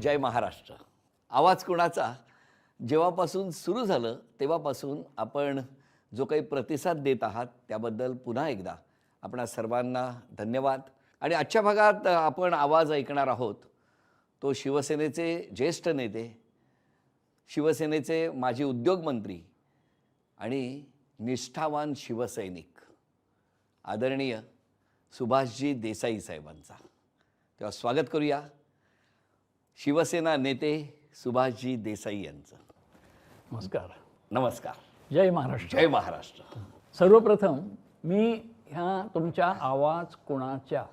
जय महाराष्ट्र. आवाज कोणाचा जेव्हापासून सुरू झालं तेव्हापासून आपण जो काही प्रतिसाद देत आहात त्याबद्दल पुन्हा एकदा आपणा सर्वांना धन्यवाद. आणि आजच्या भागात आपण आवाज ऐकणार आहोत तो शिवसेनेचे ज्येष्ठ नेते, शिवसेनेचे माजी उद्योगमंत्री आणि निष्ठावान शिवसैनिक आदरणीय सुभाषजी देसाई साहेबांचा. तेव्हा स्वागत करूया शिवसेना नेते सुभाषजी देसाई यांचं. नमस्कार. नमस्कार. जय महाराष्ट्र. जय महाराष्ट्र. सर्वप्रथम मी ह्या तुमच्या आवाज कोणाच्या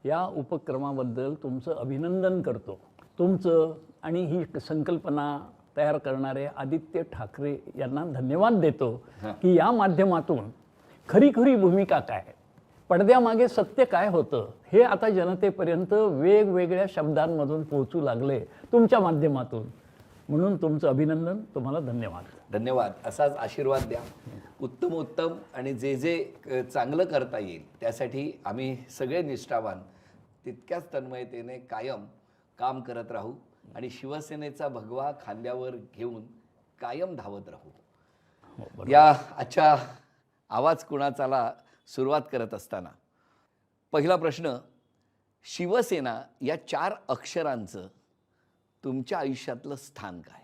या उपक्रमाबद्दल तुमचं अभिनंदन करतो. तुमचं आणि ही संकल्पना तयार करणारे आदित्य ठाकरे यांना धन्यवाद देतो की या माध्यमातून खरी खरी भूमिका काय, पडद्यामागे सत्य काय होतं हे आता जनतेपर्यंत वेगवेगळ्या शब्दांमधून पोहोचू लागले तुमच्या माध्यमातून. म्हणून तुमचं अभिनंदन, तुम्हाला धन्यवाद. धन्यवाद. असाच आशीर्वाद द्या. उत्तम उत्तम आणि जे जे चांगलं करता येईल त्यासाठी आम्ही सगळे निष्ठावान तितक्याच तन्मयतेने कायम काम करत राहू आणि शिवसेनेचा भगवा खांद्यावर घेऊन कायम धावत राहू. या आजच्या आवाज कुणाचाला सुरुवात करत असताना पहिला प्रश्न, शिवसेना या 4 अक्षरांचं तुमच्या आयुष्यातलं स्थान काय?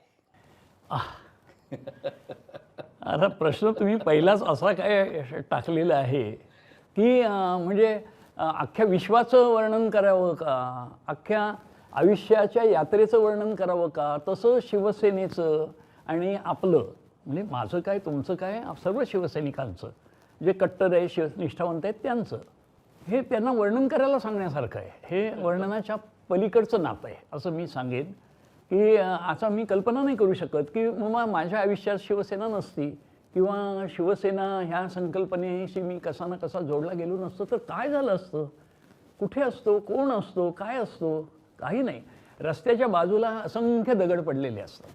आता प्रश्न तुम्ही पहिलाच असा काय टाकलेला आहे की म्हणजे अख्ख्या विश्वाचं वर्णन करावं का, अख्ख्या आयुष्याच्या यात्रेचं वर्णन करावं का, तसं शिवसेनेचं आणि आपलं म्हणजे माझं काय तुमचं काय सर्व शिवसैनिकांचं जे कट्टर आहे निष्ठावंत आहेत त्यांचं हे त्यांना वर्णन करायला सांगण्यासारखं आहे. हे वर्णनाच्या पलीकडचं नातं आहे असं मी सांगेन की आता मी कल्पना नाही करू शकत की मग माझ्या आयुष्यात शिवसेना नसती किंवा शिवसेना ह्या संकल्पनेशी मी कसा ना कसा जोडला गेलो नसतो तर काय झालं असतं, कुठे असतो, कोण असतो, काय असतो, काही नाही. रस्त्याच्या बाजूला असंख्य दगड पडलेले असतात.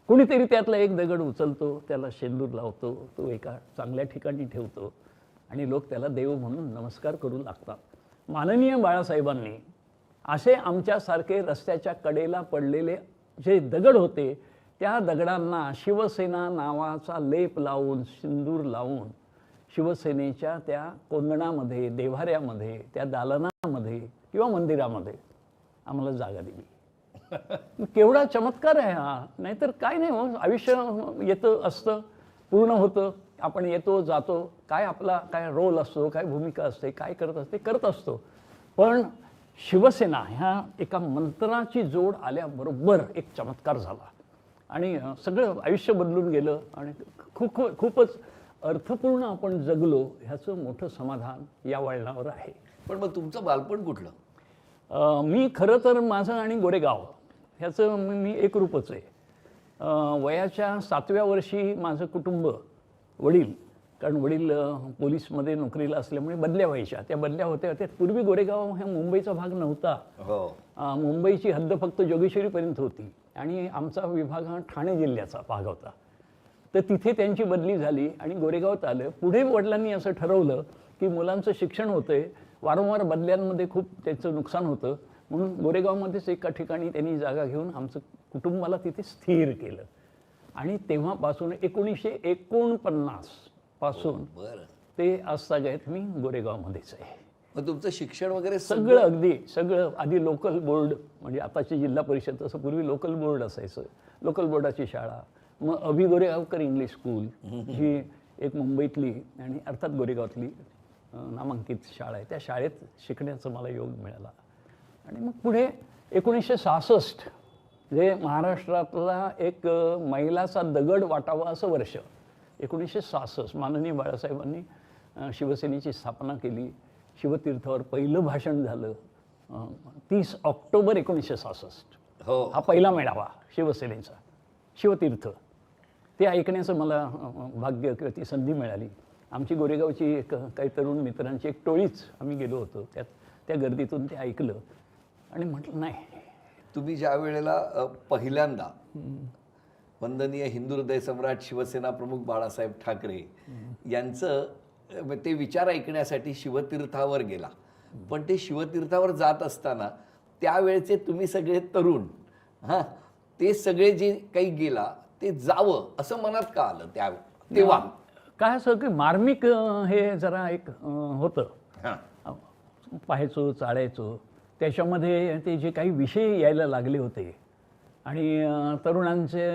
कुणीतरी त्यातला एक दगड उचलतो, त्याला शेंदूर लावतो, तो एका चांगल्या ठिकाणी ठेवतो आणि लोक त्याला देव म्हणून नमस्कार करू लागतात. माननीय बाळासाहेबांनी असे आमच्यासारखे रस्त्याच्या कडेला पडलेले जे दगड होते त्या दगडांना शिवसेना नावाचा लेप लावून, सिंदूर लावून शिवसेनेच्या त्या कोंदणामध्ये, देव्हाऱ्यामध्ये, त्या दालनामध्ये किंवा मंदिरामध्ये आम्हाला जागा दिली. केवढा चमत्कार आहे हा. नाहीतर काय नाही हो, आयुष्य येतं असतं, पूर्ण होतं, आपण येतो जातो, काय आपला काय रोल असतो, काय भूमिका असते, काय करत असतो. पण शिवसेना ह्या एका मंत्राची जोड आल्याबरोबर एक चमत्कार झाला आणि सगळं आयुष्य बदलून गेलं आणि खूपच अर्थपूर्ण आपण जगलो ह्याचं मोठं समाधान या वळणावर आहे. पण मग तुमचं बालपण कुठलं? मी खरं तर माझं आणि गोरेगाव ह्याचं मी एकरूपच आहे. वयाच्या 7व्या वर्षी माझं कुटुंब, वडील, कारण वडील पोलीसमध्ये नोकरीला असल्यामुळे बदल्या व्हायच्या, त्या बदल्या होत्या. त्या पूर्वी गोरेगाव हा मुंबईचा भाग नव्हता. मुंबईची हद्द फक्त जोगेश्वरीपर्यंत होती आणि आमचा विभाग हा ठाणे जिल्ह्याचा भाग होता. तर तिथे त्यांची बदली झाली आणि गोरेगावात आलं. पुढे वडिलांनी असं ठरवलं की मुलांचं शिक्षण होतंय, वारंवार बदल्यांमध्ये खूप त्याचं नुकसान होतं, म्हणून गोरेगावमध्येच एका ठिकाणी त्यांनी जागा घेऊन आमचं कुटुंबाला तिथे स्थिर केलं. आणि तेव्हापासून 1949 पासून ते आजतागायत मी गोरेगावमध्येच आहे. मग तुमचं शिक्षण वगैरे सगळं अगदी सगळं आधी लोकल बोर्ड, म्हणजे आताची जिल्हा परिषद, तसं पूर्वी लोकल बोर्ड असायचं, लोकल बोर्डाची शाळा, मग अभि गोरेगावकर इंग्लिश स्कूल ही एक मुंबईतली आणि अर्थात गोरेगावातली नामांकित शाळा आहे. त्या शाळेत शिकण्याचा मला योग मिळाला. आणि मग पुढे 1966 जे महाराष्ट्रातला एक मैलाचा दगड वाटावा असं वर्ष, 1966 माननीय बाळासाहेबांनी शिवसेनेची स्थापना केली. शिवतीर्थावर पहिलं भाषण झालं 30 ऑक्टोबर 1966. हा पहिला मेळावा शिवसेनेचा शिवतीर्थ, ते ऐकण्याचं मला भाग्य किंवा ती संधी मिळाली. आमची गोरेगावची काही तरुण मित्रांची एक टोळीच आम्ही गेलो होतो. त्या गर्दीतून ते ऐकलं आणि म्हटलं नाही. तुम्ही ज्या वेळेला पहिल्यांदा वंदनीय हिंदू हृदय सम्राट शिवसेना प्रमुख बाळासाहेब ठाकरे यांचं ते विचार ऐकण्यासाठी शिवतीर्थावर गेला, पण ते शिवतीर्थावर जात असताना त्यावेळचे तुम्ही सगळे तरुण हां ते सगळे जे काही गेला ते जावं असं मनात का आलं तेव्हा? काय असं की मार्मिक हे जरा एक होतं. हां पाहायचो, चाळायचो. त्याच्यामध्ये ते जे काही विषय यायला लागले होते आणि तरुणांचे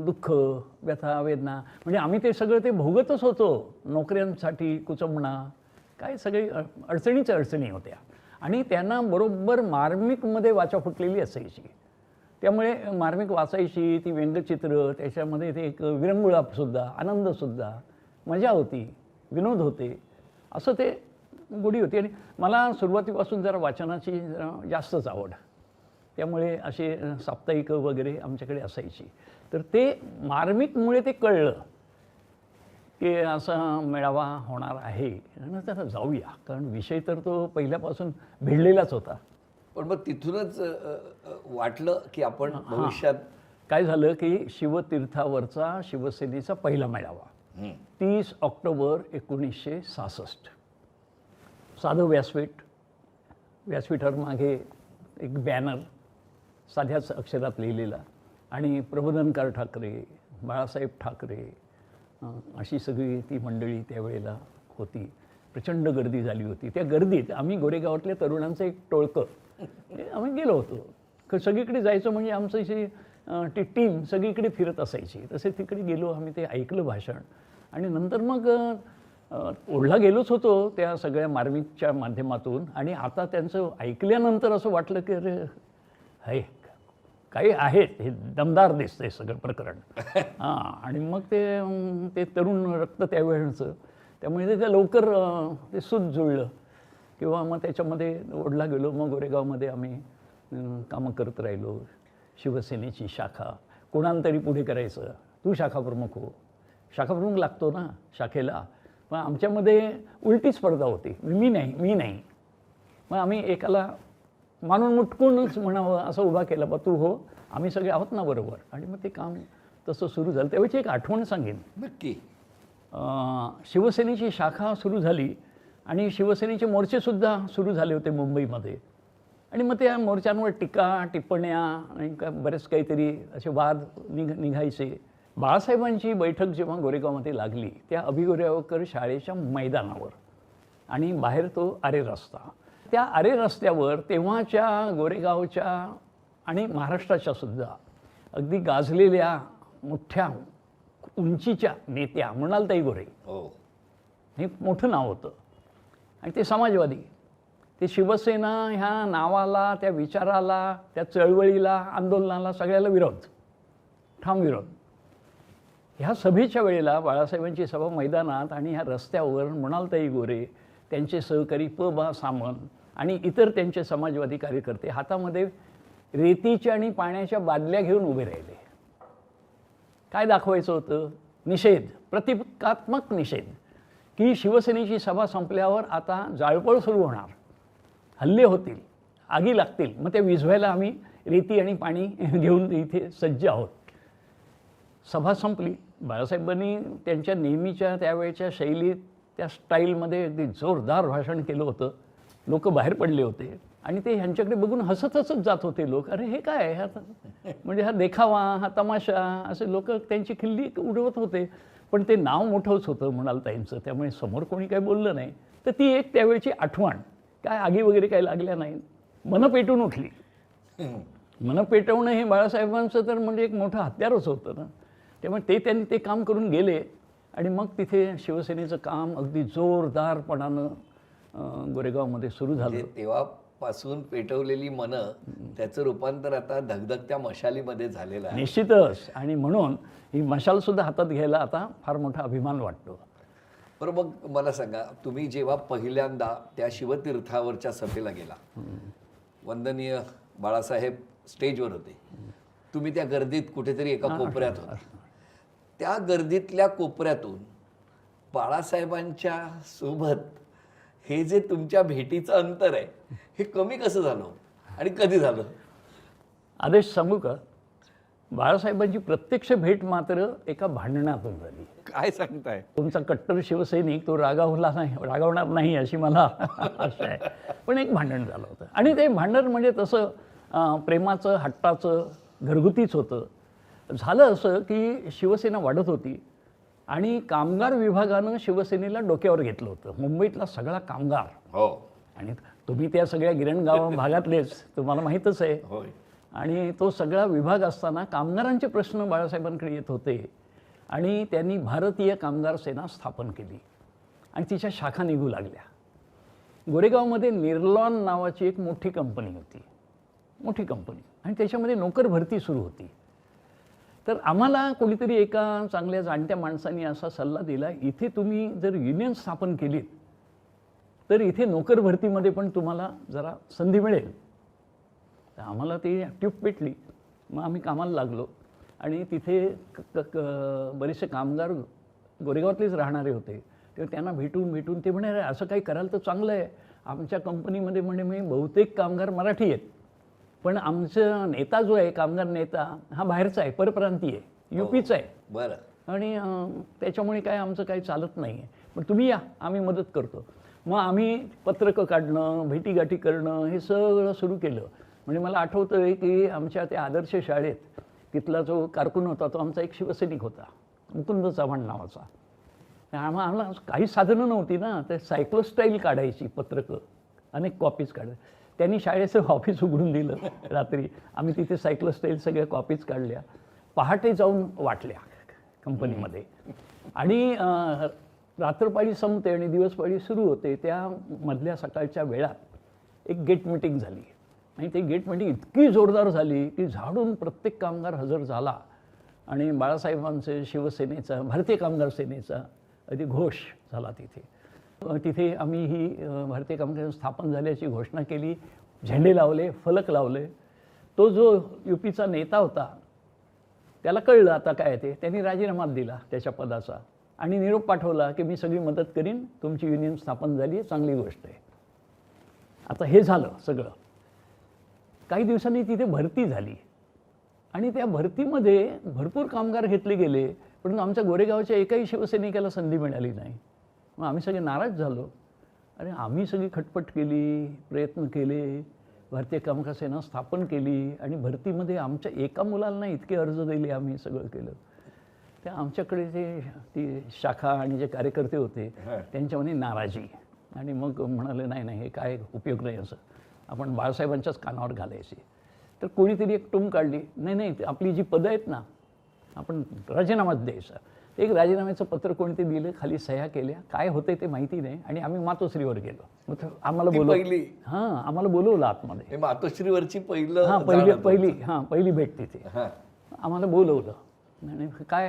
दुःख, व्यथा, वेदना म्हणजे आम्ही ते सगळं ते भोगतच होतो. नोकऱ्यांसाठी कुचंबणा, काय सगळी अडचणीच्या अडचणी होत्या आणि त्यांना बरोबर मार्मिकमध्ये वाचा फुटलेली असायची. त्यामुळे मार्मिक वाचायची, ती व्यंगचित्र, त्याच्यामध्ये ते एक विरंगुळासुद्धा, आनंदसुद्धा, मजा होती, विनोद होते, असं ते गोडी होती. आणि मला सुरुवातीपासून जरा वाचनाची जरा जास्तच आवड, त्यामुळे असे साप्ताहिकं वगैरे आमच्याकडे असायची. तर ते मार्मिकमुळे ते कळलं की असा मेळावा होणार आहे आणि त्याला जाऊया, कारण विषय तर तो पहिल्यापासून भिडलेलाच होता. पण मग तिथूनच वाटलं की आपण भविष्यात काय झालं की शिवतीर्थावरचा शिवसेनेचा पहिला मेळावा 30 ऑक्टोबर 1966. साधं व्यासपीठावर मागे एक बॅनर साध्याच अक्षरात लिहिलेला आणि प्रबोधनकार ठाकरे, बाळासाहेब ठाकरे, अशी सगळी ती मंडळी त्यावेळेला होती. प्रचंड गर्दी झाली होती. त्या गर्दीत आम्ही गोरेगावातल्या तरुणांचं एक टोळकं आम्ही गेलो होतो. सगळीकडे जायचं म्हणजे आमचं ती टीम सगळीकडे फिरत असायची. तसे तिकडे गेलो आम्ही, ते ऐकलं भाषण आणि नंतर मग ओढला गेलोच होतो त्या सगळ्या मार्मिकच्या माध्यमातून. आणि आता त्यांचं ऐकल्यानंतर असं वाटलं की अरे हे काही आहेत, हे दमदार दिसतंय सगळं प्रकरण. आणि मग ते तरुण रक्त त्यावेळचं, त्यामुळे ते लवकर ते सूत जुळलं किंवा मग त्याच्यामध्ये ओढला गेलो. मग गोरेगावमध्ये आम्ही कामं करत राहिलो. शिवसेनेची शाखा कोणाला तरी पुढे करायचं, तू शाखा प्रमुख हो, शाखा प्रमुख लागतो ना शाखेला. पण आमच्यामध्ये उलटी स्पर्धा होती, मी नाही. मग आम्ही एकाला मानून मुटकूनच म्हणावं असं उभा केला, बा तू हो, आम्ही सगळे आहोत ना बरोबर. आणि मग ते काम तसं सुरू झालं. त्यावेळची एक आठवण सांगेन. नक्की. शिवसेनेची शाखा सुरू झाली आणि शिवसेनेचे मोर्चेसुद्धा सुरू झाले होते मुंबईमध्ये. आणि मग त्या मोर्चांवर टीका टिप्पण्या आणि बरेच काहीतरी असे वाद निघायचे. बाळासाहेबांची बैठक जेव्हा गोरेगावमध्ये लागली, त्या अभिगोरेगावकर शाळेच्या मैदानावर आणि बाहेर तो आरे रस्ता, त्या आरे रस्त्यावर तेव्हाच्या गोरेगावच्या आणि महाराष्ट्राच्या सुद्धा अगदी गाजलेल्या मोठ्या उंचीच्या नेत्या मृणालताई गोरे, हे मोठं नाव होतं. आणि ते समाजवादी, ते शिवसेना ह्या नावाला, त्या विचाराला, त्या चळवळीला, आंदोलनाला सगळ्याला विरोध, ठाम विरोध. ह्या सभेच्या वेळेला बाळासाहेबांची सभा मैदानात आणि ह्या रस्त्यावर मृणालताई गोरे, त्यांचे सहकारी बा सामंत आणि इतर त्यांचे समाजवादी कार्यकर्ते हातामध्ये रेतीच्या आणि पाण्याच्या बादल्या घेऊन उभे राहिले. काय दाखवायचं होतं? निषेध, प्रतिकात्मक निषेध, की शिवसेनेची सभा संपल्यावर आता जाळपोळ सुरू होणार, हल्ले होतील, आगी लागतील, मग ते विझवायला आम्ही रेती आणि पाणी घेऊन इथे सज्ज आहोत. सभा संपली. बाळासाहेबांनी त्यांच्या नेहमीच्या त्यावेळच्या शैलीत, त्या स्टाईलमध्ये अगदी जोरदार भाषण केलं होतं. लोक बाहेर पडले होते आणि ते ह्यांच्याकडे बघून हसत जात होते लोक. अरे हे काय, हा म्हणजे हा देखावा, हा तमाशा, असे लोक त्यांची खिल्ली उडवत होते. पण ते नाव मोठंच होतं मृणालताईंचं, त्यामुळे समोर कोणी काही बोललं नाही. तर ती एक त्यावेळची आठवण. काय आगी वगैरे काही लागल्या नाही, मनं पेटून उठली. मनं पेटवणं हे बाळासाहेबांचं तर म्हणजे एक मोठं हत्यारच होतं ना. त्यामुळे त्यांनी ते काम करून गेले आणि मग तिथे शिवसेनेचं काम अगदी जोरदारपणानं गोरेगावमध्ये सुरू झालं. तेव्हापासून पेटवलेली मनं, त्याचं रूपांतर आता धगधगत्या मशालीमध्ये झालेलं आहे. निश्चितच. आणि म्हणून ही मशालसुद्धा हातात घ्यायला आता फार मोठा अभिमान वाटतो. बरं, मग मला सांगा, तुम्ही जेव्हा पहिल्यांदा त्या शिवतीर्थावरच्या सभेला गेला, वंदनीय बाळासाहेब स्टेजवर होते, तुम्ही त्या गर्दीत कुठेतरी एका कोपऱ्यात होता. त्या गर्दीतल्या कोपऱ्यातून बाळासाहेबांच्या सोबत हे जे तुमच्या भेटीचं अंतर आहे, हे कमी कसं झालं आणि कधी झालं? आदेश सांगू का? बाळासाहेबांची प्रत्यक्ष भेट मात्र एका भांडणातून झाली. काय सांगताय? तुमचा कट्टर शिवसैनिक तो रागावणार नाही अशी मला आशा आहे. पण एक भांडण झालं होतं आणि ते भांडण म्हणजे तसं प्रेमाचं हट्टाचं घरगुतीच होतं. झालं असं की शिवसेना वाढत होती आणि कामगार विभागानं शिवसेनेला डोक्यावर घेतलं होतं. मुंबईतला सगळा कामगार, हो आणि तुम्ही त्या सगळ्या गिरणगाव भागातलेच, तुम्हाला माहीतच आहे. होय. आणि तो सगळा विभाग असताना कामगारांचे प्रश्न बाळासाहेबांकडे येत होते आणि त्यांनी भारतीय कामगार सेना स्थापन केली आणि तिच्या शाखा निघू लागल्या. गोरेगावमध्ये निर्लॉन नावाची एक मोठी कंपनी होती, मोठी कंपनी, आणि त्याच्यामध्ये नोकर भरती सुरू होती. तर आम्हाला कोणीतरी एका चांगल्या जाणत्या माणसाने असा सल्ला दिला, इथे तुम्ही जर युनियन स्थापन केलीत तर इथे नोकर भरतीमध्ये पण तुम्हाला जरा संधी मिळेल. तर आम्हाला ती ट्यूब पेटली. मग आम्ही कामाला लागलो आणि तिथे बरेचसे कामगार गोरेगावातलेच राहणारे होते. तेव्हा त्यांना भेटून ते म्हणे, असं काही कराल तर चांगलं आहे. आमच्या कंपनीमध्ये म्हणे बहुतेक कामगार मराठी आहेत, पण आमचा नेता जो आहे, कामगार नेता, हा बाहेरचा आहे, परप्रांतीय आहे, यूपीचा आहे. बरं. आणि त्याच्यामुळे काय आमचं काही चालत नाही आहे, पण तुम्ही या, आम्ही मदत करतो. मग आम्ही पत्रकं काढणं, भेटीगाठी करणं हे सगळं सुरू केलं. म्हणजे मला आठवतं आहे की आमच्या त्या आदर्श शाळेत तिथला जो कारकून होता तो आमचा एक शिवसैनिक होता, मुकुंद चव्हाण नावाचा. आम्हाला काही साधनं नव्हती ना, ते सायक्लोस्टाईल काढायची पत्रकं, अनेक कॉपीज काढायच्या. त्यांनी शाळेचं ऑफिस उघडून दिलं रात्री. आम्ही तिथे सायक्लोस्टाईल सगळ्या कॉपीज काढल्या, पहाटे जाऊन वाटल्या कंपनीमध्ये. आणि रात्रपाळी संपते आणि दिवसपाळी सुरू होते. त्या मधल्या सकाळच्या वेळात एक गेट मिटिंग झाली आणि ती गेट मिटिंग इतकी जोरदार झाली की झाडून प्रत्येक कामगार हजर झाला आणि बाळासाहेबांचे शिवसेनेचा, भारतीय कामगार सेनेचा अगदी घोष झाला तिथे. तिथे आम्ही ही भारतीय कामगार स्थापन झाल्याची घोषणा केली, झेंडे लावले, फलक लावले. तो जो यूपीचा नेता होता त्याला कळलं आता काय ते, त्यांनी राजीनामा दिला त्याच्या पदाचा आणि निरोप पाठवला की मी सगळी मदत करीन, तुमची युनियन स्थापन झाली आहे, चांगली गोष्ट आहे. आता हे झालं सगळं. काही दिवसांनी तिथे भरती झाली आणि त्या भरतीमध्ये भरपूर कामगार घेतले गेले, परंतु आमच्या गोरेगावच्या एकाही शिवसैनिकाला संधी मिळाली नाही. मग आम्ही सगळे नाराज झालो. आणि आम्ही सगळी खटपट केली, प्रयत्न केले, भारतीय कामगार सेना स्थापन केली आणि भरतीमध्ये आमच्या एका मुलाला नाही इतके अर्ज दिले, आम्ही सगळं केलं. त्या आमच्याकडे जे ती शाखा आणि जे कार्यकर्ते होते त्यांच्यामध्ये नाराजी, आणि मग म्हणाले नाही हे काय उपयोग नाही, असं आपण बाळासाहेबांच्याच कानावर घालायचे. तर कोणीतरी एक टूम काढली, नाही आपली जी पदं आहेत ना, आपण राजीनामाच द्यायचा. एक राजीनाम्याचं पत्र कोणते दिलं, खाली सह्या केल्या, काय होते ते माहिती नाही, आणि आम्ही मातोश्रीवर गेलो. मग आम्हाला आम्हाला बोलवलं आतमध्ये. मातोश्रीवरची पहिली भेट तिथे. आम्हाला बोलवलं आणि काय,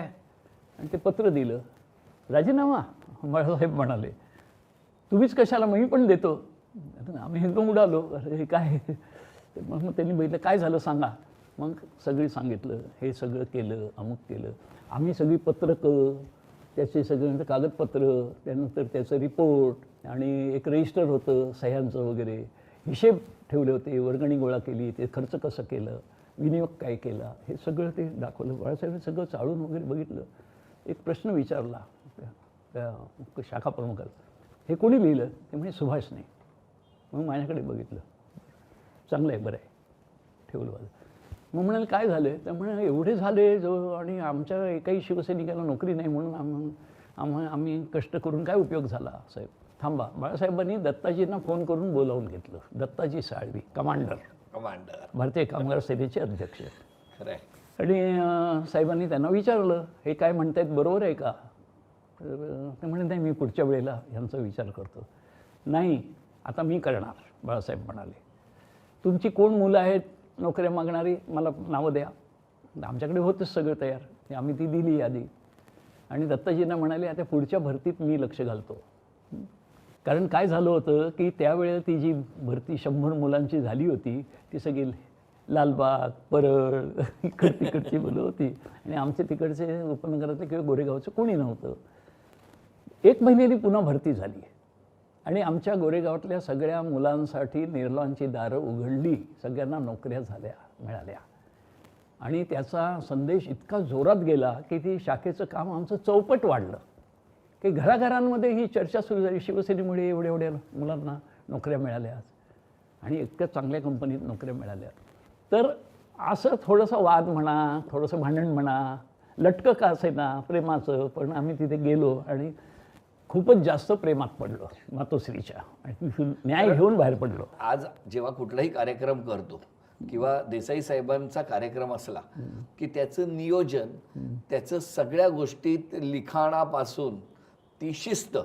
आणि ते पत्र दिलं, राजीनामा. बाळासाहेब म्हणाले तुम्हीच कशाला, मी पण देतो. आम्ही एकदम उडालो, अरे हे काय. मग त्यांनी बघितलं काय झालं सांगा. मग सगळी सांगितलं, हे सगळं केलं, अमुक केलं. आम्ही सगळी पत्रकं, त्याचे सगळं कागदपत्र, त्यानंतर त्याचं रिपोर्ट आणि एक रजिस्टर होतं सह्यांचं वगैरे, हिशेब ठेवले होते, वर्गणी गोळा केली, ते खर्च कसं केलं, विनियोग काय केला, हे सगळं ते दाखवलं. बाळासाहेब सगळं चाळून वगैरे बघितलं. एक प्रश्न विचारला त्या शाखा प्रमुखाला, हे कोणी लिहिलं? ते म्हणजे सुभाषने. मग माझ्याकडे बघितलं, चांगलं आहे, बरं आहे, ठेवलं बाजूला. मग म्हणाले काय झालं? तर म्हणे एवढे झाले जो, आणि आमच्या एकाही शिवसैनिकाला नोकरी नाही, म्हणून आम्ही कष्ट करून काय उपयोग झाला. साहेब थांबा. बाळासाहेबांनी दत्ताजींना फोन करून बोलावून घेतलं. दत्ताजी साळवी, कमांडर भारतीय कामगार सेनेचे अध्यक्ष. आणि साहेबांनी त्यांना विचारलं, हे काय म्हणतायत बरोबर आहे का? ते म्हणे नाही, मी पुढच्या वेळेला यांचा विचार करतो. नाही, आता मी करणार. बाळासाहेब म्हणाले, तुमची कोण मुलं आहेत नोकऱ्या मागणारी, मला नावं द्या. आमच्याकडे होतंच सगळं तयार, आम्ही ती दिली यादी. आणि दत्ताजींना म्हणाले, आता पुढच्या भरतीत मी लक्ष घालतो. कारण काय झालं होतं की त्यावेळेला ती जी भरती 100 मुलांची झाली होती, ती सगळी लालबाग, परळ, तिकडची मुलं होती, आणि आमचे तिकडचे उपनगरातले किंवा गोरेगावचं कोणी नव्हतं. 1 महिन्यानी पुन्हा भरती झाली आणि आमच्या गोरेगावातल्या सगळ्या मुलांसाठी निर्लॉनची दारं उघडली, सगळ्यांना नोकऱ्या मिळाल्या. आणि त्याचा संदेश इतका जोरात गेला की ती शाखेचं काम आमचं चौपट वाढलं, की घराघरांमध्ये ही चर्चा सुरू झाली, शिवसेनेमुळे एवढ्या एवढ्या मुलांना नोकऱ्या मिळाल्या आणि इतक्या चांगल्या कंपनीत नोकऱ्या मिळाल्या. तर असं थोडंसं वाद म्हणा, थोडंसं भांडण म्हणा, लटकं का असेना प्रेमाचं, पण आम्ही तिथे गेलो आणि खूपच जास्त प्रेमात पडलो मातोश्रीच्या आणि तिथून न्याय घेऊन बाहेर पडलो. आज जेव्हा कुठलाही कार्यक्रम करतो किंवा देसाई साहेबांचा कार्यक्रम असला की त्याचं नियोजन, त्याचं सगळ्या गोष्टीत लिखाणापासून ती शिस्त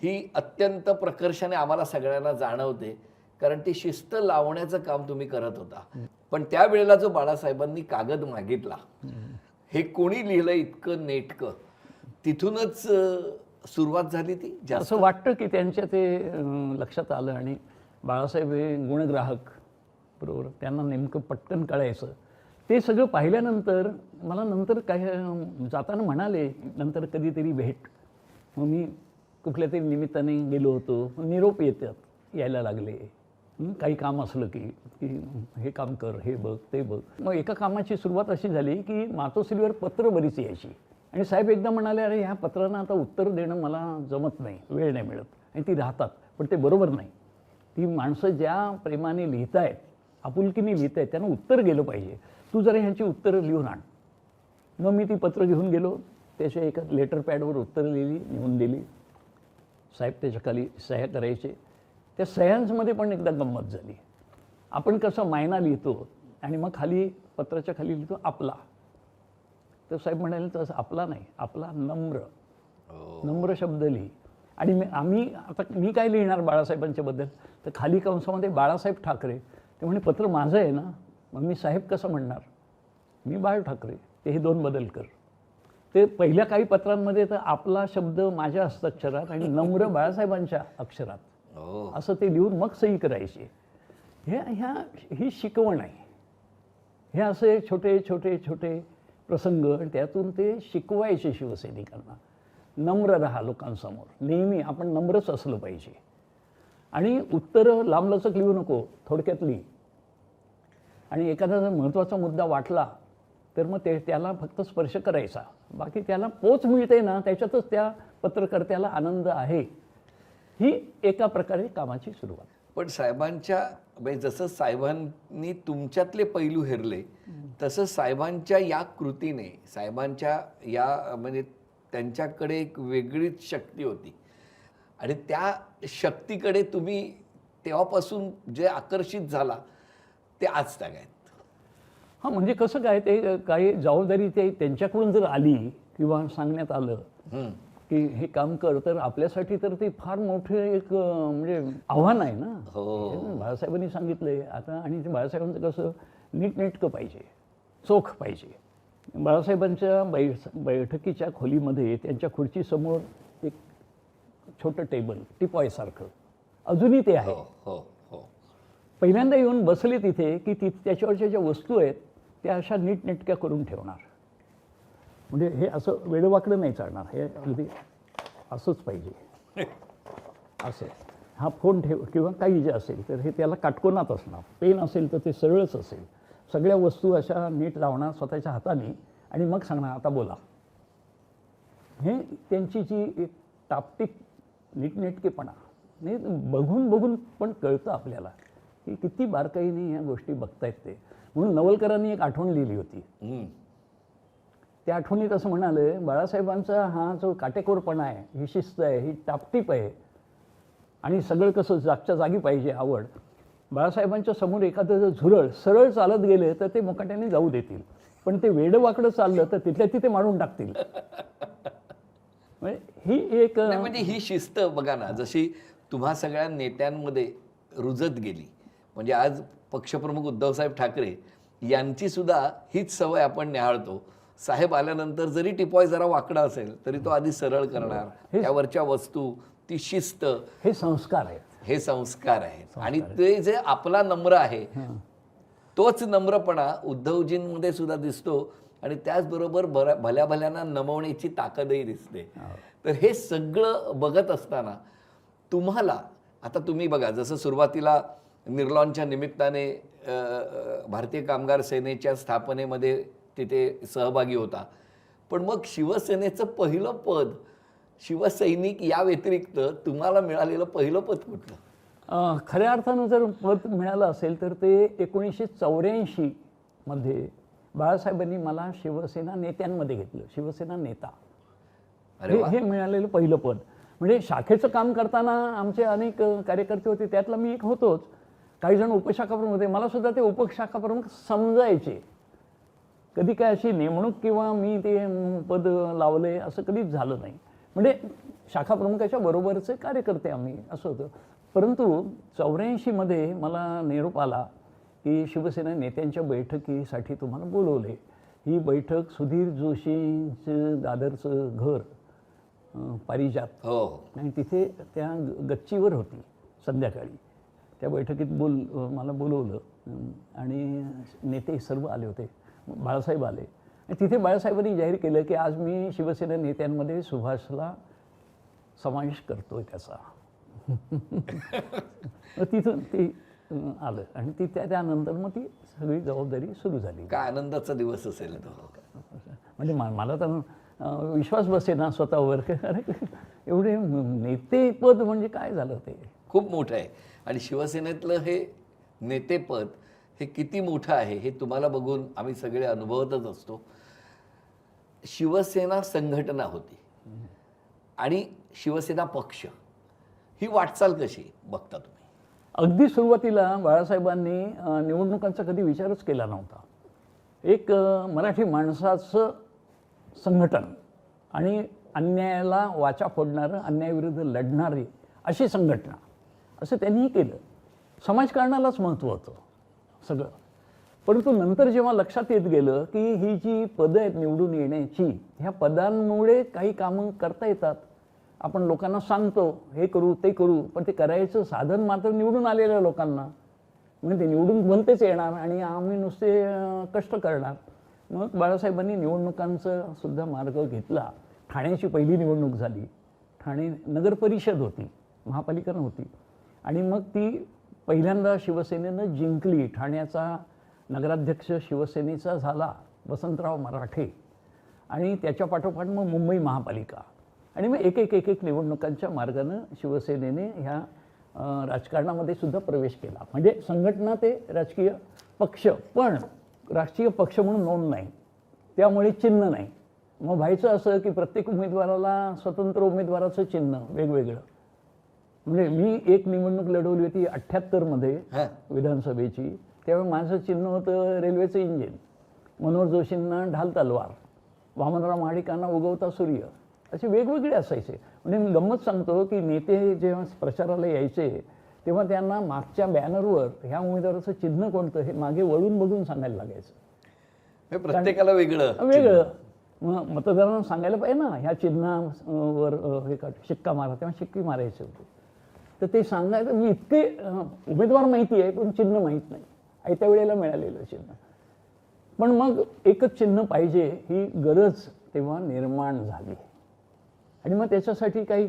ही अत्यंत प्रकर्षाने आम्हाला सगळ्यांना जाणवते, कारण ती शिस्त लावण्याचं काम तुम्ही करत होता. पण त्यावेळेला जो बाळासाहेबांनी कागद मागितला, हे कोणी लिहिलं इतकं नेटकं, तिथूनच सुरुवात झाली ती. असं वाटतं की त्यांच्या ते लक्षात आलं आणि बाळासाहेब हे गुणग्राहक, बरोबर, त्यांना नेमकं पटकन कळायचं. ते सगळं पाहिल्यानंतर मला नंतर काय जाताना म्हणाले, नंतर कधीतरी भेट. मग मी कुठल्या तरी निमित्ताने गेलो होतो, निरोप यायला लागले. काही काम असलं की हे काम कर, हे बघ, ते बघ. मग एका कामाची सुरुवात अशी झाली की मातोश्रीवर पत्र बरीच यायची आणि साहेब एकदा म्हणाले, अरे ह्या पत्रांना आता उत्तर देणं मला जमत नाही, वेळ नाही मिळत. आणि ती राहतात, पण ते बरोबर नाही. ती माणसं ज्या प्रेमाने लिहित आहेत, आपुलकीने लिहित आहेत, त्यांना उत्तर गेलं पाहिजे. तू जरा ह्यांची उत्तरं लिहून आण. मग मी ती पत्र घेऊन गेलो, त्याच्या एका लेटर पॅडवर उत्तरं लिहिली, लिहून दिली. साहेब त्याच्या खाली सह्या करायचे. त्या सह्यांमध्ये पण एकदा गंमत झाली. आपण कसं मायना लिहितो आणि मग खाली पत्राच्या खाली लिहितो आपला. तर साहेब म्हणाले तसं आपला नाही, आपला नम्र, नम्र शब्द लिही. आणि मी काय लिहिणार बाळासाहेबांच्या बद्दल, तर खाली कंसामध्ये बाळासाहेब ठाकरे. ते म्हणे पत्र माझं आहे ना, मग मी साहेब कसं म्हणणार, मी बाळ ठाकरे, ते हे 2 बदल कर. ते पहिल्या काही पत्रांमध्ये तर आपला शब्द माझ्या हस्ताक्षरात आणि नम्र बाळासाहेबांच्या अक्षरात, असं ते लिहून मग सही करायची. ही शिकवण आहे. हे असे छोटे छोटे छोटे प्रसंग आणि त्यातून ते शिकवायचे शिवसैनिकांना. नम्र राहा लोकांसमोर, नेहमी आपण नम्रच असलं पाहिजे. आणि उत्तरं लांबलचक लिहू नको, थोडक्यात लिही. आणि एखादा जर महत्त्वाचा मुद्दा वाटला तर मग त्याला फक्त स्पर्श करायचा, बाकी त्याला पोच मिळते ना, त्याच्यातच त्या पत्रकर्त्याला आनंद आहे. ही एका प्रकारे कामाची सुरुवात. पण साहेबांच्या म्हणजे जसं साहेबांनी तुमच्यातले पैलू हेरले, तसं साहेबांच्या या कृतीने, साहेबांच्या या म्हणजे त्यांच्याकडे एक वेगळीच शक्ती होती आणि त्या शक्तीकडे तुम्ही तेव्हापासून जे आकर्षित झाला ते आज तक आहेत. हां, म्हणजे कसं काय, ते काही जबाबदारी ते त्यांच्याकडून जर आली किंवा सांगण्यात आलं की हे काम कर, तर आपल्यासाठी तर ते फार मोठं एक म्हणजे आव्हान आहे ना. बाळासाहेबांनी सांगितलंय आता, आणि ते बाळासाहेबांचं कसं नीटनेटकं पाहिजे, चोख पाहिजे. बाळासाहेबांच्या बैठकीच्या खोलीमध्ये त्यांच्या खुर्चीसमोर एक छोटं टेबल, टिपॉयसारखं अजूनही ते आहे. पहिल्यांदा येऊन बसले तिथे की त्याच्यावरच्या ज्या वस्तू आहेत त्या अशा नीटनेटक्या करून ठेवणार. म्हणजे हे असं वेडवाकडं नाही चालणार, हे अगदी असंच पाहिजे. असं हा फोन ठेव किंवा काही जे असेल तर हे त्याला काटकोनात असणार. पेन असेल तर ते सरळच असेल. सगळ्या वस्तू अशा नीट लावणार स्वतःच्या हाताने आणि मग सांगणार आता बोला. हे त्यांची जी एक टापटीप नीटनेटकेपणा, नाही बघून बघून पण कळतं आपल्याला की किती बारकाईने ह्या गोष्टी बघतायत ते. म्हणून नवलकरांनी एक आठवण लिहिली होती. त्या आठवणीत असं म्हणालं, बाळासाहेबांचा हा जो काटेकोरपणा आहे, ही शिस्त आहे, ही टापटीप आहे आणि सगळं कसं जागच्या जागी पाहिजे आवड. बाळासाहेबांच्या समोर एखादं जर झुरळ सरळ चालत गेले तर ते मुकाट्याने जाऊ देतील, पण ते वेडं वाकडं चाललं तर तिथल्या तिथे मारून टाकतील. ही एक म्हणजे ही शिस्त बघा ना, जशी तुम्हा सगळ्या नेत्यांमध्ये रुजत गेली. म्हणजे आज पक्षप्रमुख उद्धवसाहेब ठाकरे यांची सुद्धा हीच सवय आपण निहाळतो. साहेब आल्यानंतर जरी टिपॉय जरा वाकडा असेल तरी तो आधी सरळ करणार, त्यावरच्या वस्तू, ती शिस्त, हे संस्कार आहेत. हे संस्कार आहेत. आणि ते जे आपला नम्र आहे तोच नम्रपणा उद्धवजींमध्ये सुद्धा दिसतो आणि त्याचबरोबर भल्या भल्यांना नमवण्याची ताकदही दिसते. तर हे सगळं बघत असताना तुम्हाला आता तुम्ही बघा, जसं सुरुवातीला निर्लॉनच्या निमित्ताने भारतीय कामगार सेनेच्या स्थापनेमध्ये तिथे सहभागी होता. पण मग शिवसेनेचं पहिलं पद, शिवसैनिक या व्यतिरिक्त तुम्हाला मिळालेलं पहिलं पद कुठलं? खऱ्या अर्थानं जर पद मिळालं असेल तर ते 1984 मध्ये बाळासाहेबांनी मला शिवसेना नेत्यांमध्ये घेतलं. शिवसेना नेता अरे वा. हे मिळालेलं पहिलं पद. म्हणजे शाखेचं काम करताना आमचे अनेक कार्यकर्ते होते, त्यातला मी एक होतोच. काही जण उपशाखा प्रमुख होते, मला सुद्धा ते उपशाखा प्रमुख समजायचे. कधी काय अशी नेमणूक किंवा मी ते पद लावले असं कधीच झालं नाही. म्हणजे शाखा प्रमुखाच्या बरोबरचे कार्यकर्ते आम्ही असं होतं. परंतु 84 मध्ये मला निरोप आला की शिवसेना नेत्यांच्या बैठकीसाठी तुम्हाला बोलवले. ही बैठक सुधीर जोशींचं दादरचं घर पारिजात, हो, आणि तिथे त्या गच्चीवर होती संध्याकाळी. त्या बैठकीत मला बोलवलं आणि नेते सर्व आले होते. बाळासाहेब आले आणि तिथे बाळासाहेबांनी जाहीर केलं की आज मी शिवसेना नेत्यांमध्ये सुभाषला समावेश करतोय त्याचा. मग तिथून ते आलं आणि ती त्यानंतर मग ती सगळी जबाबदारी सुरू झाली. काय आनंदाचा दिवस असेल तो. म्हणजे मला तर विश्वास बसेना स्वतःवर. एवढे नेतेपद म्हणजे काय झालं ते. खूप मोठं आहे. आणि शिवसेनेतलं हे नेतेपद हे किती मोठं आहे हे तुम्हाला बघून आम्ही सगळे अनुभवतच असतो. शिवसेना संघटना होती आणि शिवसेना पक्ष, ही वाटचाल कशी बघता तुम्ही? अगदी सुरुवातीला बाळासाहेबांनी निवडणुकांचा कधी विचारच केला नव्हता. एक मराठी माणसाचं संघटन आणि अन्यायाला वाचा फोडणारं, अन्यायाविरुद्ध लढणारी अशी संघटना, असं त्यांनीही केलं. समाजकारणालाच महत्त्व होतं सगळं. परंतु नंतर जेव्हा लक्षात येत गेलं की ही जी पदं आहेत निवडून येण्याची, ह्या पदांमुळे काही कामं करता येतात. आपण लोकांना सांगतो हे करू ते करू, पण ते करायचं साधन मात्र निवडून आलेल्या लोकांना. म्हणजे ते निवडून भलतेच येणार आणि आम्ही नुसते कष्ट करणार. मग बाळासाहेबांनी निवडणुकांचा सुद्धा मार्ग घेतला. ठाण्याची पहिली निवडणूक झाली. ठाणे नगर परिषद होती, महापालिका नव्हती. आणि मग ती पहिल्यांदा शिवसेनेनं जिंकली. ठाण्याचा नगराध्यक्ष शिवसेनेचा झाला वसंतराव मराठे. आणि त्याच्या पाठोपाठ मग मुंबई महापालिका. आणि मग एक एक एक एक निवडणुकांच्या मार्गानं शिवसेनेने ह्या राजकारणामध्ये सुद्धा प्रवेश केला. म्हणजे संघटना ते राजकीय पक्ष, पण राष्ट्रीय पक्ष म्हणून नोंद नाही, त्यामुळे चिन्ह नाही. मग व्हायचं असं की प्रत्येक उमेदवाराला स्वतंत्र उमेदवाराचं चिन्ह वेगवेगळं. म्हणजे मी एक निवडणूक लढवली होती 78 मध्ये विधानसभेची. त्यावेळी माझं चिन्ह होतं रेल्वेचं इंजिन, मनोहर जोशींना ढाल तलवार, वामनराव महाडिकांना उगवता सूर्य, असे वेगवेगळे असायचे. म्हणजे मी गंमत सांगतो की नेते जेव्हा प्रचाराला यायचे तेव्हा त्यांना मागच्या बॅनरवर ह्या उमेदवाराचं चिन्ह कोणतं हे मागे वळून बघून सांगायला लागायचं. प्रत्येकाला वेगळं वेगळं. मग मतदारांना सांगायला पाहिजे ना ह्या चिन्हावर हे शिक्का मारा, तेव्हा शिक्की मारायचे होते. तर ते सांगायचं. मी इतके उमेदवार माहिती आहे पण चिन्ह माहीत नाही, आयत्या वेळेला मिळालेलं चिन्ह. पण मग एकच चिन्ह पाहिजे ही गरज तेव्हा निर्माण झाली. आणि मग त्याच्यासाठी काही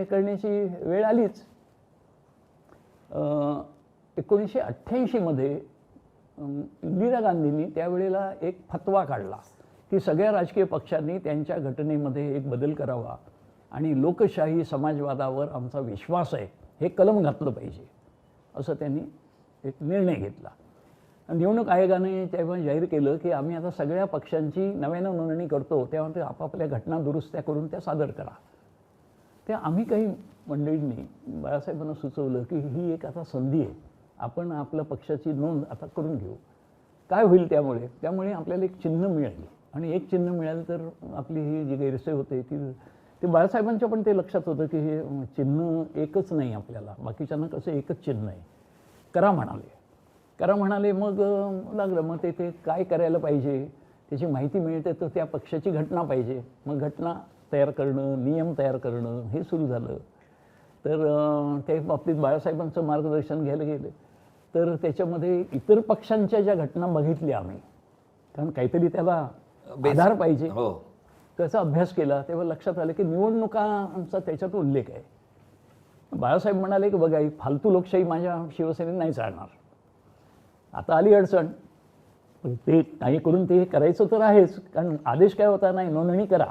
करण्याची वेळ आलीच. 1988 मध्ये इंदिरा गांधींनी त्यावेळेला एक फतवा काढला की सगळ्या राजकीय पक्षांनी त्यांच्या घटनेमध्ये एक बदल करावा आणि लोकशाही समाजवादावर आमचा विश्वास आहे हे कलम घातलं पाहिजे, असं त्यांनी एक निर्णय घेतला. निवडणूक आयोगाने तेव्हा जाहीर केलं की आम्ही आता सगळ्या पक्षांची नव्यानं नोंदणी करतो, तेव्हा ते आपापल्या घटना दुरुस्त्या करून त्या सादर करा. ते आम्ही काही मंडळींनी बाळासाहेबांना सुचवलं की ही एक आता संधी आहे, आपण आपल्या पक्षाची नोंद आता करून घेऊ. काय होईल त्यामुळे आपल्याला एक चिन्ह मिळाली. आणि एक चिन्ह मिळालं तर आपली ही जी गैरसोय होते ते बाळासाहेबांच्या पण ते लक्षात होतं की हे चिन्ह एकच नाही आपल्याला, बाकीच्यांना कसं एकच चिन्ह आहे. करा म्हणाले. मग लागलं. मग ते काय करायला पाहिजे त्याची माहिती मिळते, तर त्या पक्षाची घटना पाहिजे. मग घटना तयार करणं, नियम तयार करणं हे सुरू झालं. तर त्या बाबतीत बाळासाहेबांचं मार्गदर्शन घ्यायला गेलं. तर त्याच्यामध्ये इतर पक्षांच्या ज्या घटना बघितल्या आम्ही, कारण काहीतरी त्याला आधार पाहिजे, त्याचा अभ्यास केला. तेव्हा लक्षात आलं की निवडणुकांचा त्याच्यात उल्लेख आहे. बाळासाहेब म्हणाले की बघा ही फालतू लोकशाही माझ्या शिवसेनेत नाही चालणार. आता आली अडचण, पण ते काही करून ते करायचं तर आहेच, कारण आदेश काय होता, नाही नोंदणी करा.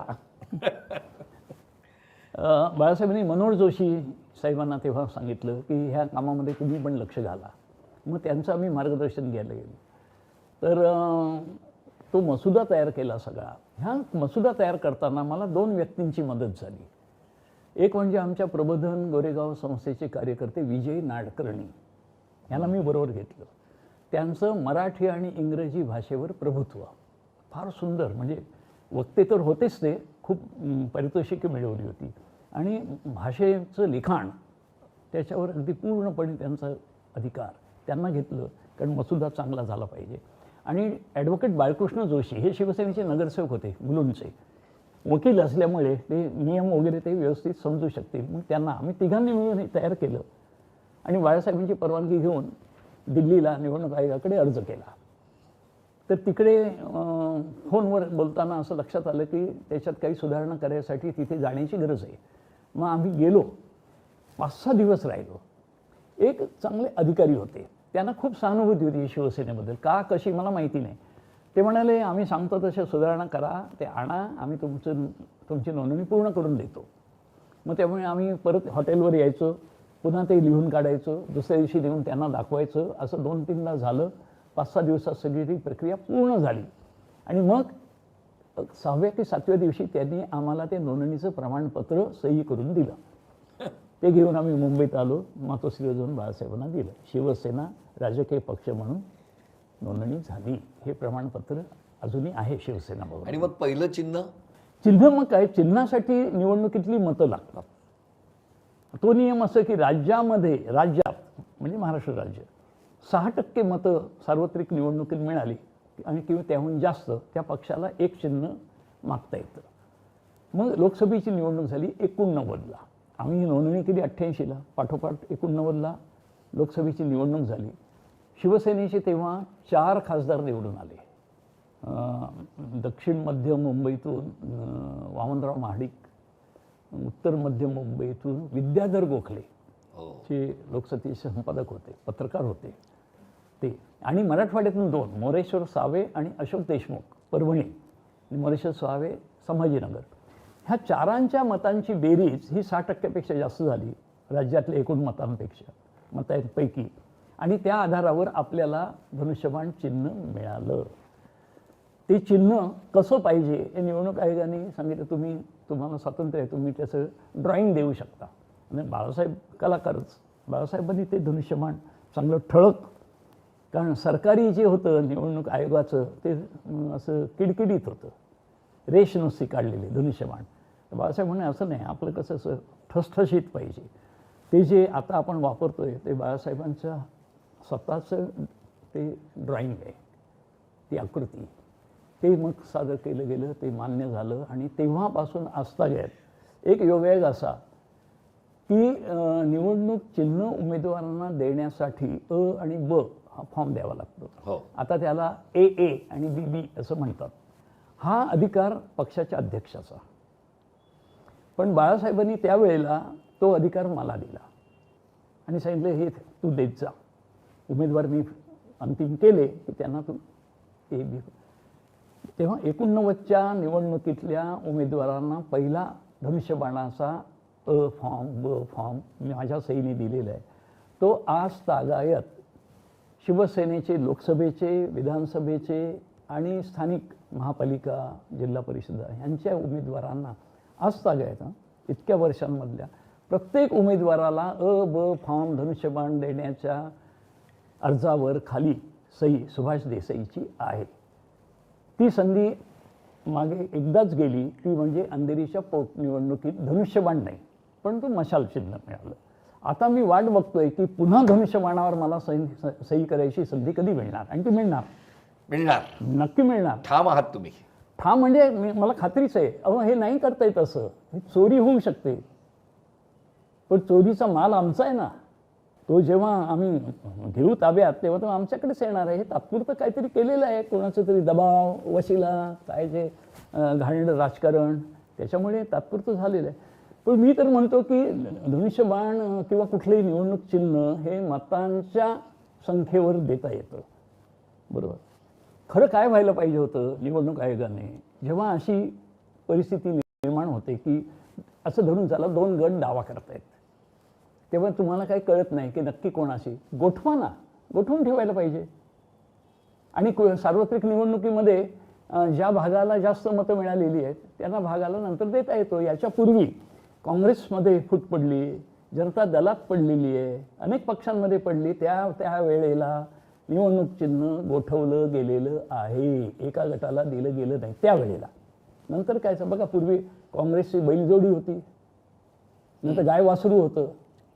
बाळासाहेबांनी मनोहर जोशी साहेबांना तेव्हा सांगितलं की ह्या कामामध्ये तुम्ही पण लक्ष घाला. मग त्यांचं आम्ही मार्गदर्शन घ्यायला गेलो. तर तो मसुदा तयार केला सगळा. ह्या मसुदा तयार करताना मला 2 व्यक्तींची मदत झाली. एक म्हणजे आमच्या प्रबोधन गोरेगाव संस्थेचे कार्यकर्ते विजय नाडकर्णी, यांना मी बरोबर घेतलं. त्यांचं मराठी आणि इंग्रजी भाषेवर प्रभुत्व फार सुंदर, म्हणजे वक्ते तर होतेच, ते खूप पारितोषिके मिळवली होती आणि भाषेचं लिखाण त्याच्यावर अगदी पूर्णपणे त्यांचा अधिकार, त्यांना घेतलं कारण मसुदा चांगला झाला पाहिजे. आणि ॲडव्होकेट बाळकृष्ण जोशी हे शिवसेनेचे नगरसेवक होते मुलुंडचे, वकील असल्यामुळे ते नियम वगैरे ते व्यवस्थित समजू शकतील. मग त्यांना आम्ही तिघांनी मिळून हे तयार केलं आणि बाळासाहेबांची परवानगी घेऊन दिल्लीला निवडणूक आयोगाकडे अर्ज केला. तर तिकडे फोनवर बोलताना असं लक्षात आलं की त्याच्यात काही सुधारणा करायसाठी तिथे जाण्याची गरज आहे. मग आम्ही गेलो, 5-6 दिवस राहिलो. एक चांगले अधिकारी होते, त्यांना खूप सहानुभूती होती शिवसेनेबद्दल, का कशी मला माहिती नाही. ते म्हणाले आम्ही सांगतो तशा सुधारणा करा, ते आणा, आम्ही तुमची नोंदणी पूर्ण करून देतो. मग त्यामुळे आम्ही परत हॉटेलवर यायचो, पुन्हा ते लिहून काढायचं, दुसऱ्या दिवशी लिहून त्यांना दाखवायचं. असं 2-3दा झालं. 5-6 दिवसात सगळी ती प्रक्रिया पूर्ण झाली आणि मग 6व्या की 7व्या दिवशी त्यांनी आम्हाला ते नोंदणीचं प्रमाणपत्र सही करून दिलं. ते घेऊन आम्ही मुंबईत आलो, मातोश्रीवर जाऊन बाळासाहेबांना दिलं. शिवसेना राजकीय पक्ष म्हणून नोंदणी झाली, हे प्रमाणपत्र अजूनही आहे शिवसेना भवन. आणि मग पहिलं चिन्ह मग काय, चिन्हासाठी निवडणुकीतली मतं लागतात. तो नियम असं की राज्यात म्हणजे महाराष्ट्र राज्य 6% मतं सार्वत्रिक निवडणुकीत मिळाली आणि किंवा त्याहून जास्त त्या पक्षाला एक चिन्ह मागता येतं. मग लोकसभेची निवडणूक झाली 89ला. आम्ही ही नोंदणी केली 88ला, पाठोपाठ 89ला लोकसभेची निवडणूक झाली. शिवसेनेचे तेव्हा 4 खासदार निवडून आले. दक्षिण मध्य मुंबईतून वामनराव महाडिक, उत्तर मध्य मुंबईतून विद्याधर गोखले जे लोकसभेचे संपादक होते, पत्रकार होते ते, आणि मराठवाड्यातून 2 मोरेश्वर सावे आणि अशोक देशमुख परभणी, मोरेश्वर सावे संभाजीनगर. ह्या 4 मतांची बेरीज ही 60%पेक्षा जास्त झाली राज्यातल्या एकूण मतांपैकी, आणि त्या आधारावर आपल्याला धनुष्यबाण चिन्ह मिळालं. ते चिन्ह कसं पाहिजे हे निवडणूक आयोगाने सांगितलं, तुम्हाला स्वातंत्र्य आहे, तुम्ही त्याचं ड्रॉइंग देऊ शकता. आणि बाळासाहेब कलाकारच, बाळासाहेबांनी ते धनुष्यबाण चांगलं ठळक, कारण सरकारी जे होतं निवडणूक आयोगाचं ते असं किडकिडीत होतं, रेष नुसती काढलेली धनुष्यबाण. बाळासाहेब म्हणे असं नाही, आपलं कसं असं ठसठशीत पाहिजे. ते जे आता आपण वापरतोय ते बाळासाहेबांचं स्वतःचं ते ड्रॉइंग आहे, ती आकृती, ते मग सादर केलं गेलं, ते मान्य झालं. आणि तेव्हापासून आजतागायत एक योगायोग असा की निवडणूक चिन्ह उमेदवारांना देण्यासाठी अ आणि ब हा फॉर्म द्यावा लागतो. आता त्याला AA आणि BB असं म्हणतात. हा अधिकार पक्षाच्या अध्यक्षाचा, पण बाळासाहेबांनी त्यावेळेला तो अधिकार मला दिला आणि सांगितलं हे तू देत जा. उमेदवार मी अंतिम केले की त्यांना तू AB. तेव्हा 89च्या निवडणुकीतल्या उमेदवारांना पहिला धनुष्यबाणाचा अ फॉर्म ब फॉर्म माझ्या सहीने दिलेला आहे. तो आज तागायत शिवसेनेचे लोकसभेचे, विधानसभेचे आणि स्थानिक महापालिका, जिल्हा परिषदा यांच्या उमेदवारांना आज तागायत इतक्या वर्षांमधल्या प्रत्येक उमेदवाराला अ ब फॉर्म धनुष्यबाण देण्याच्या अर्जावर खाली सही सुभाष देसाईची आहे. ती संधी मागे एकदाच गेली, ती म्हणजे अंधेरीच्या पोटनिवडणुकीत धनुष्यबाण नाही परंतु मशाल चिन्ह मिळालं. आता मी वाट बघतोय की पुन्हा धनुष्यबाणावर मला सही करायची संधी कधी मिळणार, आणि ती मिळणार, नक्की मिळणार. ठाम आहात तुम्ही? ठाम म्हणजे मला खात्रीच आहे. हे नाही करता येत, असं चोरी होऊ शकते, पण चोरीचा माल आमचा आहे ना. तो जेव्हा आम्ही घेऊ ताब्यात तेव्हा तो आमच्याकडेच येणार आहे. हे तात्पुरतं काहीतरी केलेलं आहे, कोणाचं तरी दबाव, वशिला, काय जे घाणेरडं राजकारण, त्याच्यामुळे तात्पुरतं झालेलं आहे. पण मी तर म्हणतो की धनुष्यबाण किंवा कुठलंही निवडणूक चिन्ह हे मतांच्या संख्येवर देता येतं, बरोबर. खरं काय व्हायला पाहिजे होतं निवडणूक आयोगाने, जेव्हा अशी परिस्थिती निर्माण होते की असं धरून चला 2 गट दावा करतायत, तेव्हा तुम्हाला काही कळत नाही की नक्की कोणाशी गोठवून ठेवायला पाहिजे. आणि सार्वत्रिक निवडणुकीमध्ये ज्या भागाला जास्त मतं मिळालेली आहेत त्यांना भागाला नंतर देता येतो. याच्यापूर्वी काँग्रेसमध्ये फूट पडली, जनता दलात पडलेली आहे, अनेक पक्षांमध्ये पडली. त्या वेळेला निवडणूक चिन्ह गोठवलं गेलेलं आहे, एका गटाला दिलं गेलं नाही त्यावेळेला. नंतर काय बघा, पूर्वी काँग्रेसची बैलजोडी होती, नंतर गाय वासरू होतं,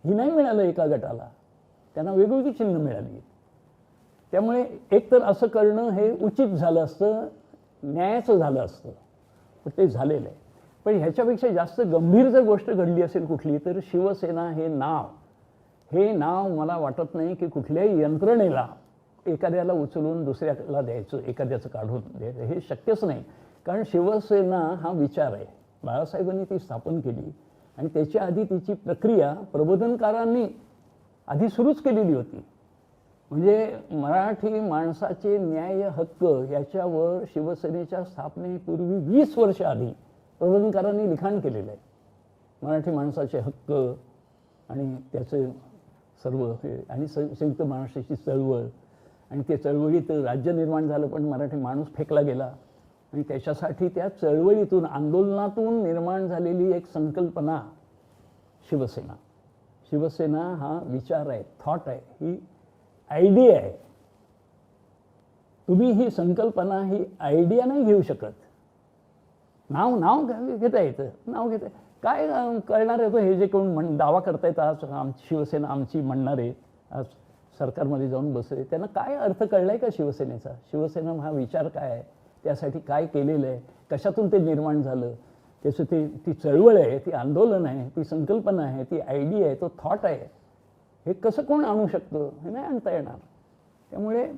ही नाही मिळालं एका गटाला, त्यांना वेगवेगळी चिन्ह मिळाली. त्यामुळे एकतर असं करणं हे उचित झालं असतं, न्यायाचं झालं असतं, पण ते झालेलं आहे. पण ह्याच्यापेक्षा जास्त गंभीर जर गोष्ट घडली असेल कुठली, तर शिवसेना हे नाव मला वाटत नाही की कुठल्याही यंत्रणेला एखाद्याला उचलून दुसऱ्याला द्यायचं, एखाद्याचं काढून द्यायचं, हे शक्यच नाही. कारण शिवसेना हा विचार आहे, बाळासाहेबांनी ती स्थापन केली आणि त्याच्या आधी तिची प्रक्रिया प्रबोधनकारांनी आधी सुरूच केलेली होती. म्हणजे मराठी माणसाचे न्याय हक्क याच्यावर शिवसेनेच्या स्थापनेपूर्वी 20 वर्ष आधी प्रबोधनकारांनी लिखाण केलेलं आहे. मराठी माणसाचे हक्क आणि त्याचे सर्व हे आणि संयुक्त महाराष्ट्राची चळवळ, आणि त्या चळवळीत राज्य निर्माण झालं पण मराठी माणूस फेकला गेला, आणि त्याच्यासाठी त्या चळवळीतून आंदोलनातून निर्माण झालेली एक संकल्पना शिवसेना हा विचार आहे, थॉट आहे, ही आयडिया आहे. तुम्ही ही संकल्पना, ही आयडिया नाही घेऊ शकत. नाव घेता येतं, नाव घेता काय कळणार आहे. हे जे कोण दावा करतायत आज शिवसेना आमची म्हणणारे, आज सरकारमध्ये जाऊन बसले, त्यांना काय अर्थ कळलाय का शिवसेनेचा? शिवसेना हा विचार काय आहे, त्यासाठी काय केलेलं आहे, कशातून ते निर्माण झालं, त्याचं ती चळवळ आहे, ती आंदोलन आहे, ती संकल्पना आहे, ती आयडिया आहे, तो थॉट आहे, हे कसं कोण आणू शकतं? हे नाही आणता येणार. त्यामुळे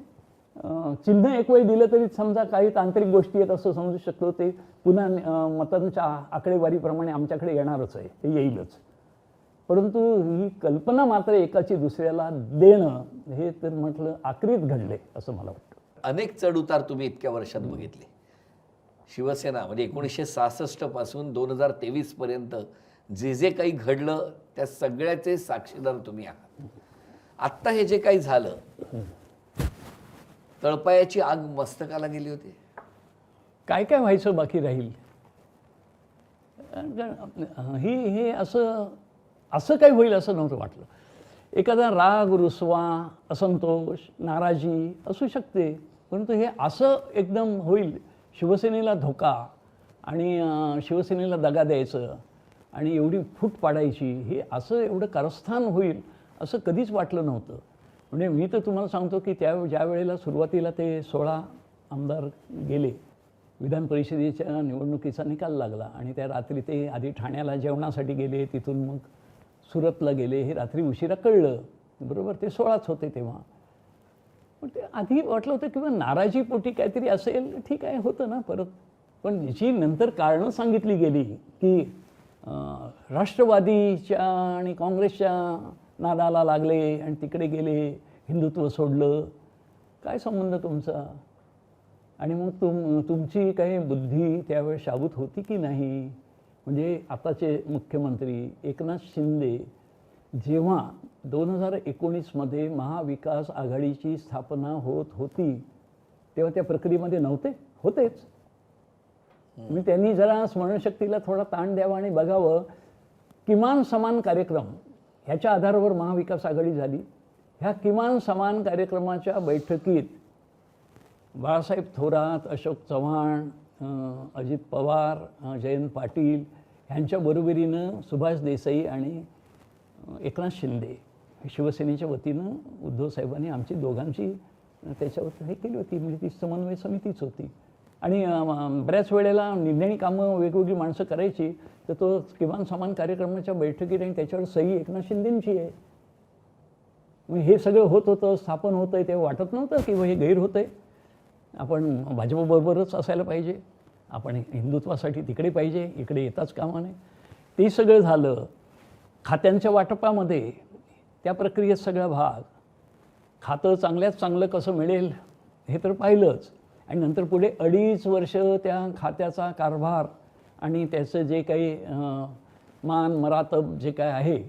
चिन्ह एक वेळ दिलं तरी समजा काही तांत्रिक गोष्टी आहेत असं समजू शकतो, ते पुन्हा मतांच्या आकडेवारीप्रमाणे आमच्याकडे येणारच आहे, ते येईलच. परंतु ही कल्पना मात्र एकाची दुसऱ्याला देणं हे तर म्हटलं आक्रीत घडले असं मला वाटतं. अनेक चढउतार तुम्ही इतक्या वर्षात बघितले. शिवसेना म्हणजे 1966 पासून 2023 पर्यंत जे काही घडलं त्या सगळ्याचे साक्षीदार तुम्ही आहात. आत्ता हे जे काही झालं, तळपायाची आग मस्तकाला गेली होती. काय काय व्हायचं बाकी राहील? हे असं काही होईल असं नव्हतं वाटलं. एखादा राग, रुसवा, असंतोष, नाराजी असू शकते, परंतु हे असं एकदम होईल, शिवसेनेला धोका आणि शिवसेनेला दगा द्यायचं आणि एवढी फूट पाडायची, हे असं एवढं कारस्थान होईल असं कधीच वाटलं नव्हतं. म्हणजे मी तर तुम्हाला सांगतो की ज्या वेळेला सुरुवातीला ते 16 आमदार गेले, विधान परिषदेच्या निवडणुकीचा निकाल लागला आणि त्या रात्री ते आधी ठाण्याला जेवणासाठी गेले, तिथून मग सुरतला गेले, हे रात्री उशिरा कळलं, बरोबर. ते 16च होते तेव्हा. पण ते आधी वाटलं होतं किंवा नाराजीपोटी काहीतरी असेल, ठीक आहे, होतं ना परत. पण जी नंतर कारणं सांगितली गेली की राष्ट्रवादीच्या आणि काँग्रेसच्या नादाला लागले आणि तिकडे गेले, हिंदुत्व सोडलं, काय संबंध तुमचा? आणि मग तुमची काही बुद्धी त्यावेळेस शाबूत होती की नाही? म्हणजे आताचे मुख्यमंत्री एकनाथ शिंदे जेव्हा 2019मध्ये महाविकास आघाडीची स्थापना होत होती तेव्हा त्या प्रक्रियेमध्ये होतेच. मी त्यांनी जरा स्मरणशक्तीला थोडा ताण द्यावा आणि बघावं, किमान समान कार्यक्रम ह्याच्या आधारावर महाविकास आघाडी झाली. ह्या किमान समान कार्यक्रमाच्या बैठकीत बाळासाहेब थोरात, अशोक चव्हाण, अजित पवार, जयंत पाटील ह्यांच्या बरोबरीनं सुभाष देसाई आणि एकनाथ शिंदे शिवसेनेच्या वतीनं उद्धव साहेबांनी आमची दोघांची त्याच्यावर हे केली होती. म्हणजे ती समन्वय समितीच होती आणि बऱ्याच वेळेला निंदणी कामं वेगवेगळी माणसं करायची, तर तो किमान समान कार्यक्रमाच्या बैठकीत आणि त्याच्यावर सही एकनाथ शिंदेंची आहे. मग हे सगळं होत होतं, स्थापन होतं आहे, तेव्हा वाटत नव्हतं की हे गैर होतं आहे. आपण भाजपबरोबरच असायला पाहिजे, आपण हिंदुत्वासाठी तिकडे पाहिजे, इकडे येताच कामा नये. ते सगळं झालं. खात्यांच्या वाटपामध्ये त्या प्रक्रियेत सगळा भाग, खातं चांगल्यात चांगलं कसं मिळेल हे तर पाहिलंच. आणि नंतर पुढे 2.5 वर्ष त्या खात्याचा कारभार आणि त्याचं जे काही मान मरातब जे काय आहे,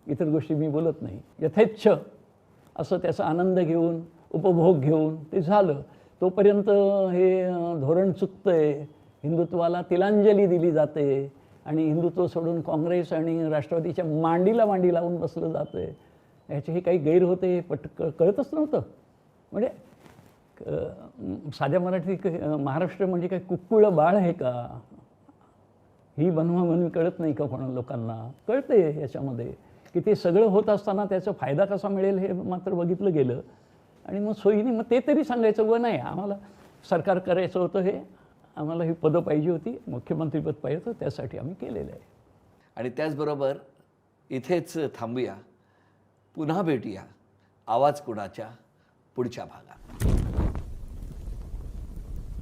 इतर गोष्टी मी बोलत नाही, यथेच्छ असं त्याचा आनंद घेऊन उपभोग घेऊन ते झालं. तोपर्यंत हे धोरण चुकतंय, हिंदुत्वाला तिलांजली दिली जाते आणि हिंदुत्व सोडून काँग्रेस आणि राष्ट्रवादीच्या मांडीला मांडी लावून बसलं जातं आहे. ह्याचे काही गैर होते हे कळतच नव्हतं. म्हणजे साध्या मराठीत महाराष्ट्र म्हणजे काय कुक्कुळं बाळ आहे का? ही बनवाबनवी कळत नाही का कोणा लोकांना? कळते याच्यामध्ये की ते सगळं होत असताना त्याचा फायदा कसा मिळेल हे मात्र बघितलं गेलं. आणि मग सोयीने मग ते तरी सांगायचं, व नाही आम्हाला सरकार करायचं होतं, हे आम्हाला ही पदं पाहिजे होती, मुख्यमंत्रीपद पाहिजे होतं, त्यासाठी आम्ही केलेलं आहे. आणि त्याचबरोबर इथेच थांबूया. पुन्हा भेटूया आवाज कुणाच्या पुढच्या भागात.